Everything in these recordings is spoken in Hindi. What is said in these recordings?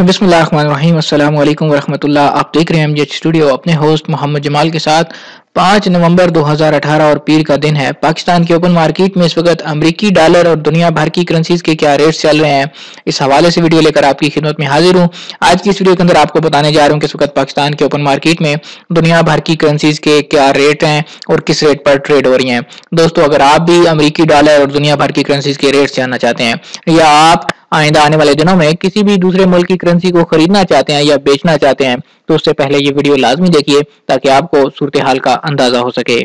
बिस्मिल्लाहिर्रहमानिर्रहीम अस्सलाम वालेकुम वरहमतुल्लाह। आप देख रहे हैं एमजेएच स्टूडियो। अपने होस्ट मोहम्मद जमाल के साथ 5 नवंबर 2018 और पीर का दिन है। पाकिस्तान के ओपन मार्केट में इस वक्त अमेरिकी डॉलर और दुनिया भर की करेंसीज के क्या रेट्स चल रहे हैं, इस हवाले से वीडियो लेकर आपकी खिदमत में हाजिर हूं। आज की इस वीडियो के अंदर आपको बताने जा रहा हूं कि इस वक्त पाकिस्तान के ओपन मार्केट में दुनिया भर की करेंसीज के क्या रेट हैं और किस रेट पर ट्रेड हो रही हैं। दोस्तों, अगर आप भी अमेरिकी डॉलर और दुनिया भर की करेंसीज के रेट्स जानना चाहते हैं या आप आइंदा आने वाले दिनों में किसी भी दूसरे मुल्क की करेंसी को खरीदना चाहते हैं या बेचना चाहते हैं, तो उससे पहले ये वीडियो लाजमी देखिए ताकि आपको सूरत हाल का अंदाजा हो सके।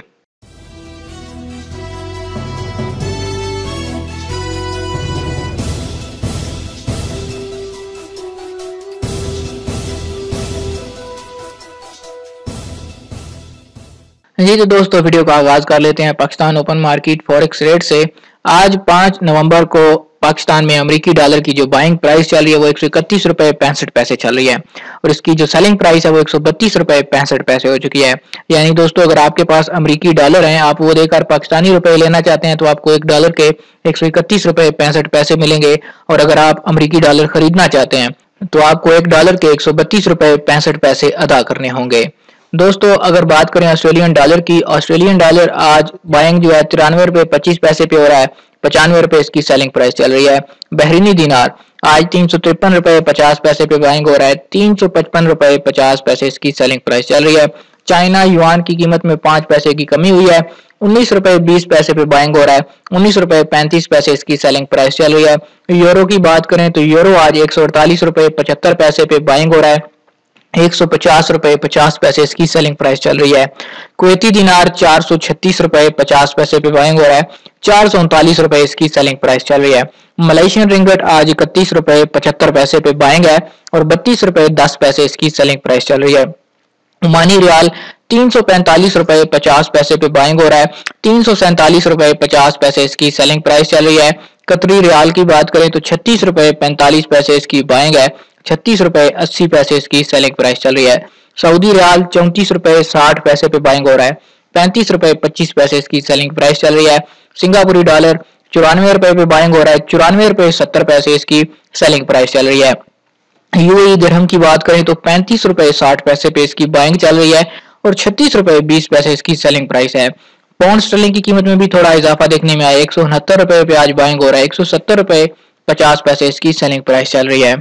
जी तो दोस्तों, वीडियो का आगाज कर लेते हैं Pakistan open market forex rate से। आज 5 नवंबर को पाकिस्तान में अमेरिकी डॉलर की जो बाइंग प्राइस चल रही है वो 131 रुपए 65 पैसे चल रही है और इसकी जो सेलिंग प्राइस है वो 132 रुपए 65 पैसे हो चुकी है। यानी दोस्तों, अगर आपके पास अमेरिकी डॉलर हैं, आप वो देकर पाकिस्तानी रुपए लेना चाहते हैं तो आपको $1 के 131 रुपए 65 पैसे मिलेंगे, और अगर आप अमेरिकी डॉलर खरीदना चाहते हैं तो आपको $1 के 132 रुपए 65 पैसे अदा करने होंगे। दोस्तों, अगर बात करें ऑस्ट्रेलियन डॉलर की, ऑस्ट्रेलियन डॉलर आज बाइंग जो है 93 रुपए 25 पैसे पे हो रहा है, 95 रुपए इसकी सेलिंग प्राइस चल रही है। बहरीनी दिनार आज 353 रुपए 50 पैसे पे बाइंग हो रहा है, 355 रुपए 50 पैसे इसकी सेलिंग प्राइस चल रही है। चाइना युआन की कीमत में 5 पैसे की कमी हुई है, 19 रुपए 20 पैसे पे बाइंग हो रहा है, 19 रुपए 35 पैसे इसकी सेलिंग प्राइस चल रही है। यूरो की बात करें तो यूरो आज 148 रुपए 75 पैसे पे बाइंग हो रहा है, 150 रुपए 50 पैसे इसकी सेलिंग प्राइस चल रही है। कुवैती दिनार 436 रुपए 50 पैसे पे बाइंग हो रहा है, 439 रुपए इसकी सेलिंग प्राइस चल रही है। मलेशियन रिंगट आज 31 रुपए 75 पैसे पे बाइंग है और 32 रुपए 10 पैसे इसकी सेलिंग प्राइस चल रही है। ओमानी रियाल 345 रुपए 50 पैसे पे बाइंग हो रहा है, 347 रुपए 50 पैसे इसकी सेलिंग प्राइस चल रही है। कतरी रियाल की बात करें तो 36 रुपए 45 पैसे इसकी बाइंग है, 36 रुपए 80 पैसे इसकी सेलिंग प्राइस चल रही है। सऊदी रियाल 34 रुपए 60 पैसे पे बाइंग हो रहा है, 35 रुपए 25 पैसे इसकी सेलिंग प्राइस चल रही है। सिंगापुरी डॉलर 94 रुपए पे बाइंग हो रहा है, 94 रुपए 70 पैसे इसकी सेलिंग प्राइस चल रही है। यूएई दिरहम की बात करें तो 35 रुपए 60 पैसे पे इसकी बाइंग चल रही है और 36 रुपए 20 पैसे इसकी सेलिंग प्राइस है। पाउंड स्टर्लिंग की कीमत में भी थोड़ा इजाफा देखने में आया, 169 रुपए पे आज बाइंग हो रहा है, 170 रुपए 50 पैसे इसकी सेलिंग प्राइस चल रही है।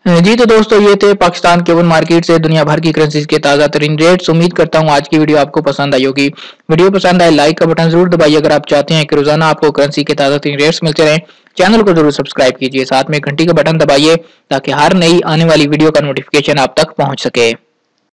जी तो दोस्तों, ये थे पाकिस्तान के ओपन मार्केट से दुनिया भर की करेंसीज के ताज़ा तरीन रेट्स। उम्मीद करता हूँ आज की वीडियो आपको पसंद आई होगी। वीडियो पसंद आए लाइक का बटन जरूर दबाइए अगर आप चाहते हैं कि रोजाना आपको करेंसी के ताज़ा तरीन रेट्स मिलते रहें। चैनल को जरूर सब्सक्राइब कीजिए, साथ में घंटी का बटन दबाइए ताकि हर नई आने वाली वीडियो का नोटिफिकेशन आप तक पहुंच सके।